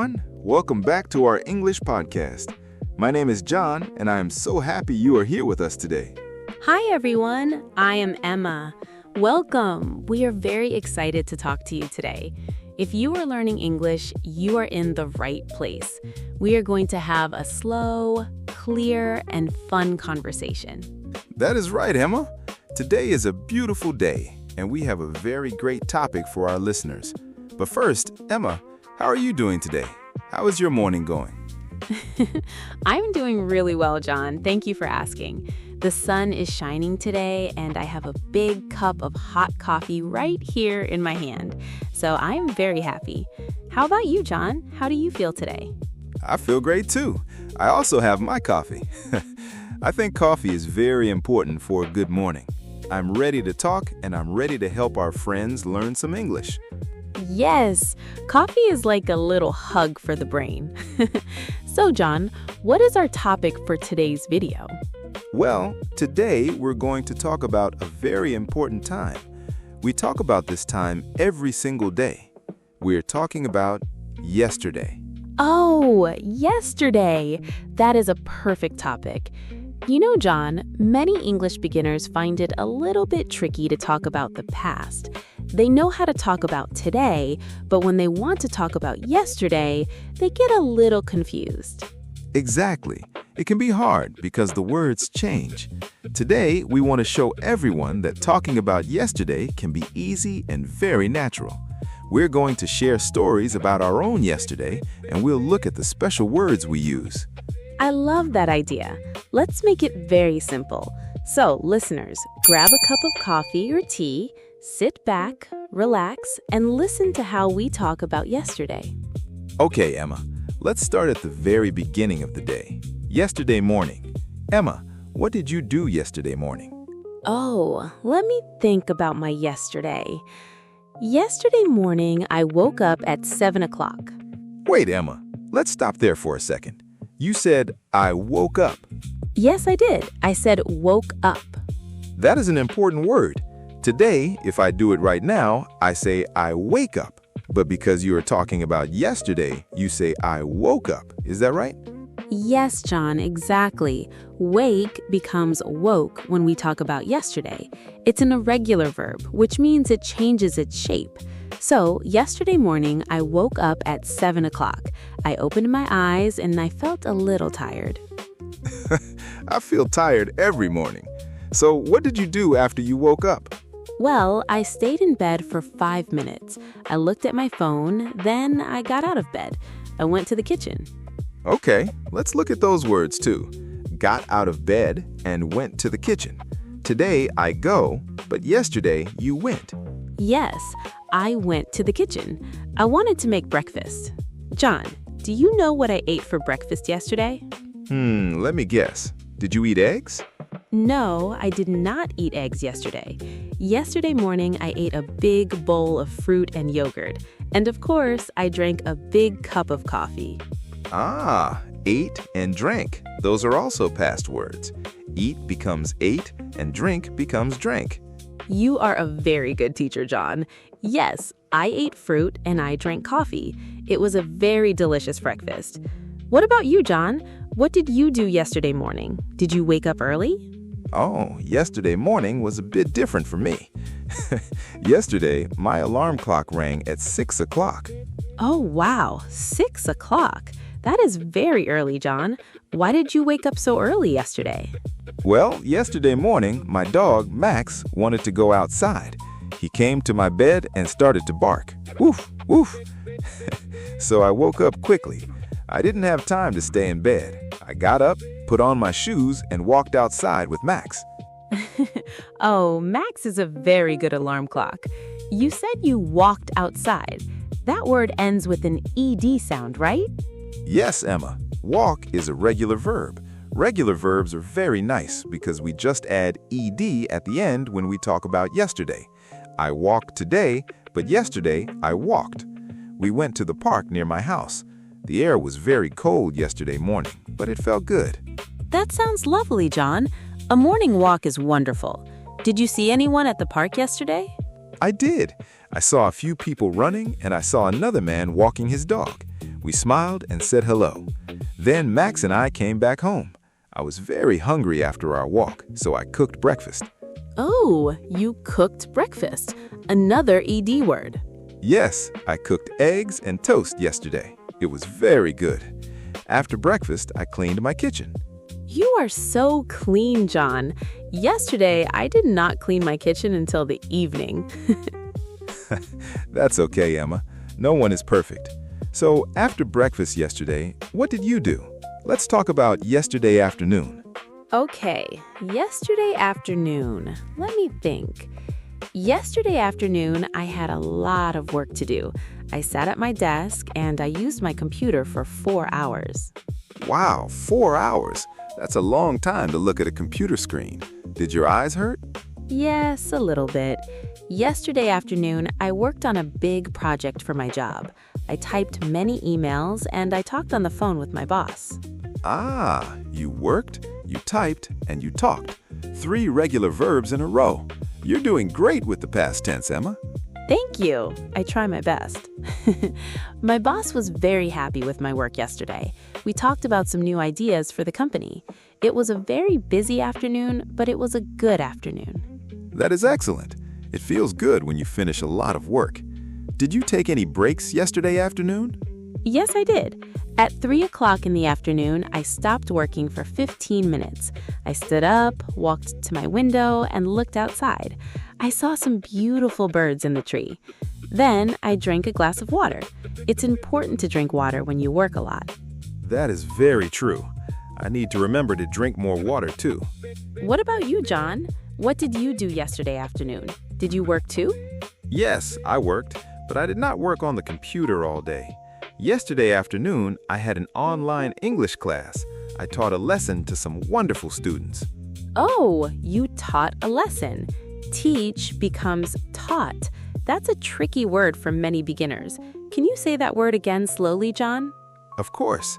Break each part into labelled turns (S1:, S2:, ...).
S1: everyone. Welcome back to our English podcast. My name is John, and I am so happy you are here with us today.
S2: Hi, everyone. I am Emma. Welcome. We are very excited to talk to you today. If you are learning English, you are in the right place. We are going to have a slow, clear, and fun conversation.
S1: That is right, Emma. Today is a beautiful day, and we have a very great topic for our listeners. But first, Emma, how are you doing today? How is your morning going?
S2: I'm doing really well, John. Thank you for asking. The sun is shining today, and I have a big cup of hot coffee right here in my hand. So I am very happy. How about you, John? How do you feel today?
S1: I feel great too. I also have my coffee. I think coffee is very important for a good morning. I'm ready to talk, and I'm ready to help our friends learn some English.
S2: Yes, coffee is like a little hug for the brain. So, John, what is our topic for today's video?
S1: Well, today we're going to talk about a very important time. We talk about this time every single day. We're talking about yesterday.
S2: Oh, yesterday. That is a perfect topic. You know, John, many English beginners find it a little bit tricky to talk about the past. They know how to talk about today, but when they want to talk about yesterday, they get a little confused.
S1: Exactly. It can be hard because the words change. Today, we want to show everyone that talking about yesterday can be easy and very natural. We're going to share stories about our own yesterday, and we'll look at the special words we use.
S2: I love that idea. Let's make it very simple. So, listeners, grab a cup of coffee or tea, sit back, relax, and listen to how we talk about yesterday.
S1: Okay, Emma, let's start at the very beginning of the day. Yesterday morning. Emma, what did you do yesterday morning?
S2: Oh, let me think about my yesterday. Yesterday morning, I woke up at 7 o'clock.
S1: Wait, Emma, let's stop there for a second. You said, I woke up.
S2: Yes, I did. I said woke up.
S1: That is an important word. Today, if I do it right now, I say I wake up. But because you are talking about yesterday, you say I woke up. Is that right?
S2: Yes, John, exactly. Wake becomes woke when we talk about yesterday. It's an irregular verb, which means it changes its shape. So, yesterday morning, I woke up at 7 o'clock. I opened my eyes and I felt a little tired.
S1: I feel tired every morning. So, what did you do after you woke up?
S2: Well, I stayed in bed for 5 minutes. I looked at my phone, then I got out of bed. I went to the kitchen.
S1: Okay, let's look at those words too. Got out of bed and went to the kitchen. Today I go, but yesterday you went.
S2: Yes, I went to the kitchen. I wanted to make breakfast. John, do you know what I ate for breakfast yesterday?
S1: Let me guess. Did you eat eggs?
S2: No, I did not eat eggs yesterday. Yesterday morning, I ate a big bowl of fruit and yogurt. And of course, I drank a big cup of coffee.
S1: Ah, ate and drank. Those are also past words. Eat becomes ate and drink becomes drank.
S2: You are a very good teacher, John. Yes, I ate fruit and I drank coffee. It was a very delicious breakfast. What about you, John? What did you do yesterday morning? Did you wake up early?
S1: Oh, yesterday morning was a bit different for me. Yesterday, my alarm clock rang at 6 o'clock.
S2: Oh, wow, 6 o'clock. That is very early, John. Why did you wake up so early yesterday?
S1: Well, yesterday morning, my dog, Max, wanted to go outside. He came to my bed and started to bark. Woof, woof. So I woke up quickly. I didn't have time to stay in bed. I got up, put on my shoes, and walked outside with Max.
S2: Oh, Max is a very good alarm clock. You said you walked outside. That word ends with an ED sound, right?
S1: Yes, Emma. Walk is a regular verb. Regular verbs are very nice because we just add ed at the end when we talk about yesterday. I walked today, but yesterday I walked. We went to the park near my house. The air was very cold yesterday morning, but it felt good.
S2: That sounds lovely, John. A morning walk is wonderful. Did you see anyone at the park yesterday?
S1: I did. I saw a few people running and I saw another man walking his dog. We smiled and said hello. Then Max and I came back home. I was very hungry after our walk, so I cooked breakfast.
S2: Oh, you cooked breakfast. Another ED word.
S1: Yes, I cooked eggs and toast yesterday. It was very good. After breakfast, I cleaned my kitchen.
S2: You are so clean, John. Yesterday, I did not clean my kitchen until the evening.
S1: That's okay, Emma. No one is perfect. So, after breakfast yesterday, what did you do? Let's talk about yesterday afternoon.
S2: Okay, yesterday afternoon. Let me think. Yesterday afternoon, I had a lot of work to do. I sat at my desk and I used my computer for 4 hours.
S1: Wow, 4 hours. That's a long time to look at a computer screen. Did your eyes hurt?
S2: Yes, a little bit. Yesterday afternoon, I worked on a big project for my job. I typed many emails and I talked on the phone with my boss.
S1: Ah, you worked, you typed, and you talked. 3 regular verbs in a row. You're doing great with the past tense, Emma.
S2: Thank you. I try my best. My boss was very happy with my work yesterday. We talked about some new ideas for the company. It was a very busy afternoon, but it was a good afternoon.
S1: That is excellent. It feels good when you finish a lot of work. Did you take any breaks yesterday afternoon?
S2: Yes, I did. At 3 o'clock in the afternoon, I stopped working for 15 minutes. I stood up, walked to my window, and looked outside. I saw some beautiful birds in the tree. Then I drank a glass of water. It's important to drink water when you work a lot.
S1: That is very true. I need to remember to drink more water too.
S2: What about you, John? What did you do yesterday afternoon? Did you work too?
S1: Yes, I worked, but I did not work on the computer all day. Yesterday afternoon, I had an online English class. I taught a lesson to some wonderful students.
S2: Oh, you taught a lesson. Teach becomes taught. That's a tricky word for many beginners. Can you say that word again slowly, John?
S1: Of course.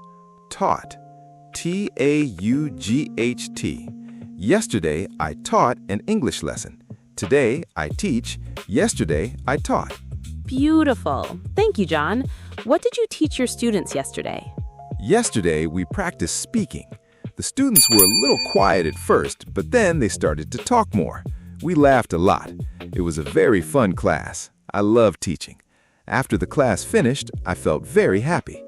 S1: Taught. T-A-U-G-H-T. Yesterday, I taught an English lesson. Today, I teach. Yesterday, I taught.
S2: Beautiful. Thank you, John. What did you teach your students yesterday?
S1: Yesterday, we practiced speaking. The students were a little quiet at first, but then they started to talk more. We laughed a lot. It was a very fun class. I love teaching. After the class finished, I felt very happy.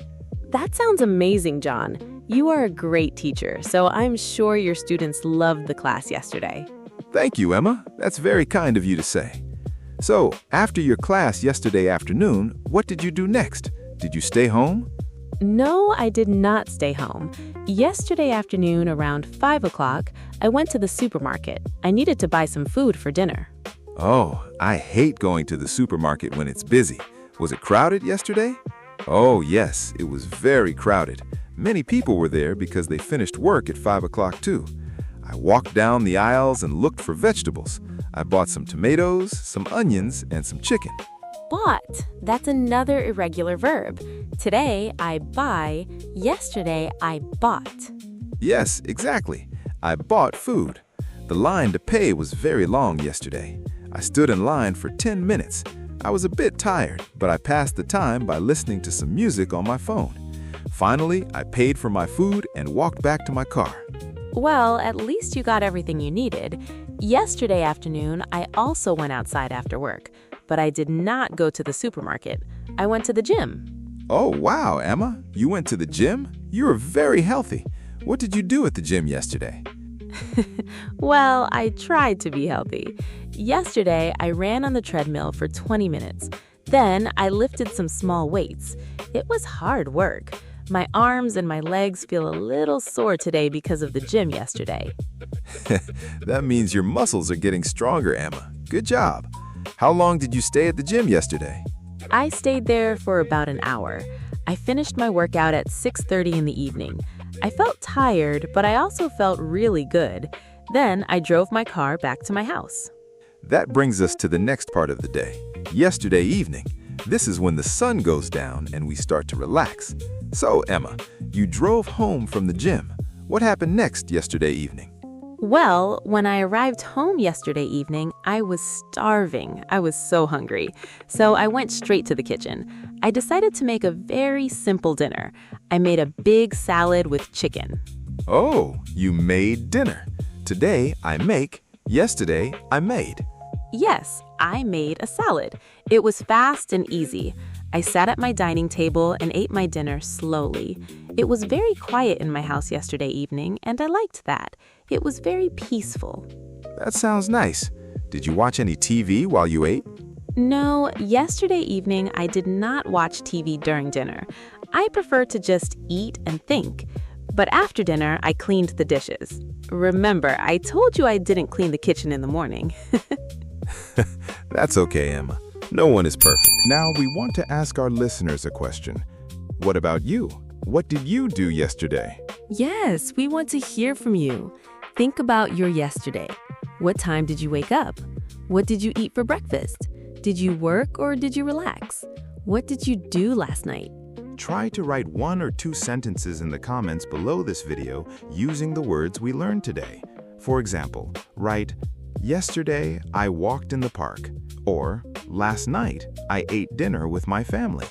S2: That sounds amazing, John. You are a great teacher, so I'm sure your students loved the class yesterday.
S1: Thank you, Emma. That's very kind of you to say. So, after your class yesterday afternoon, what did you do next? Did you stay home?
S2: No, I did not stay home. Yesterday afternoon, around 5 o'clock, I went to the supermarket. I needed to buy some food for dinner.
S1: Oh, I hate going to the supermarket when it's busy. Was it crowded yesterday? Oh, yes, it was very crowded. Many people were there because they finished work at 5 o'clock too. I walked down the aisles and looked for vegetables. I bought some tomatoes, some onions, and some chicken.
S2: Bought. That's another irregular verb. Today, I buy. Yesterday, I bought.
S1: Yes, exactly. I bought food. The line to pay was very long yesterday. I stood in line for 10 minutes. I was a bit tired, but I passed the time by listening to some music on my phone. Finally, I paid for my food and walked back to my car.
S2: Well, at least you got everything you needed. Yesterday afternoon, I also went outside after work, but I did not go to the supermarket. I went to the gym.
S1: Oh, wow, Emma. You went to the gym? You are very healthy. What did you do at the gym yesterday?
S2: Well, I tried to be healthy. Yesterday, I ran on the treadmill for 20 minutes. Then, I lifted some small weights. It was hard work. My arms and my legs feel a little sore today because of the gym yesterday.
S1: That means your muscles are getting stronger, Emma. Good job. How long did you stay at the gym yesterday?
S2: I stayed there for about an hour. I finished my workout at 6:30 in the evening. I felt tired, but I also felt really good. Then I drove my car back to my house.
S1: That brings us to the next part of the day. Yesterday evening. This is when the sun goes down and we start to relax. So, Emma, you drove home from the gym. What happened next yesterday evening?
S2: Well, when I arrived home yesterday evening, I was starving. I was so hungry. So I went straight to the kitchen. I decided to make a very simple dinner. I made a big salad with chicken.
S1: Oh, you made dinner. Today I make, yesterday I made.
S2: Yes, I made a salad. It was fast and easy. I sat at my dining table and ate my dinner slowly. It was very quiet in my house yesterday evening, and I liked that. It was very peaceful.
S1: That sounds nice. Did you watch any TV while you ate?
S2: No, yesterday evening I did not watch TV during dinner. I prefer to just eat and think. But after dinner, I cleaned the dishes. Remember, I told you I didn't clean the kitchen in the morning.
S1: That's okay, Emma. No one is perfect. Now we want to ask our listeners a question. What about you? What did you do yesterday?
S2: Yes, we want to hear from you. Think about your yesterday. What time did you wake up? What did you eat for breakfast? Did you work or did you relax? What did you do last night?
S1: Try to write 1 or 2 sentences in the comments below this video using the words we learned today. For example, write, "Yesterday, I walked in the park," or "Last night, I ate dinner with my family."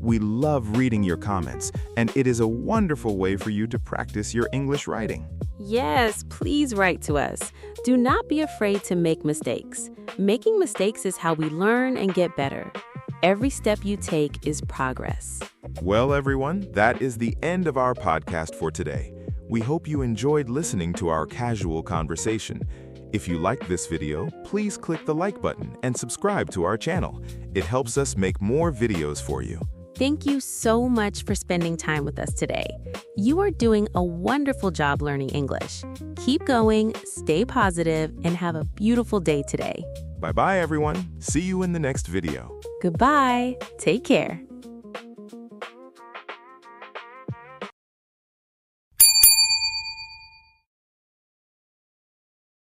S1: We love reading your comments, and it is a wonderful way for you to practice your English writing.
S2: Yes, please write to us. Do not be afraid to make mistakes. Making mistakes is how we learn and get better. Every step you take is progress.
S1: Well, everyone, that is the end of our podcast for today. We hope you enjoyed listening to our casual conversation. If you liked this video, please click the like button and subscribe to our channel. It helps us make more videos for you.
S2: Thank you so much for spending time with us today. You are doing a wonderful job learning English. Keep going, stay positive, and have a beautiful day today.
S1: Bye-bye, everyone. See you in the next video.
S2: Goodbye. Take care.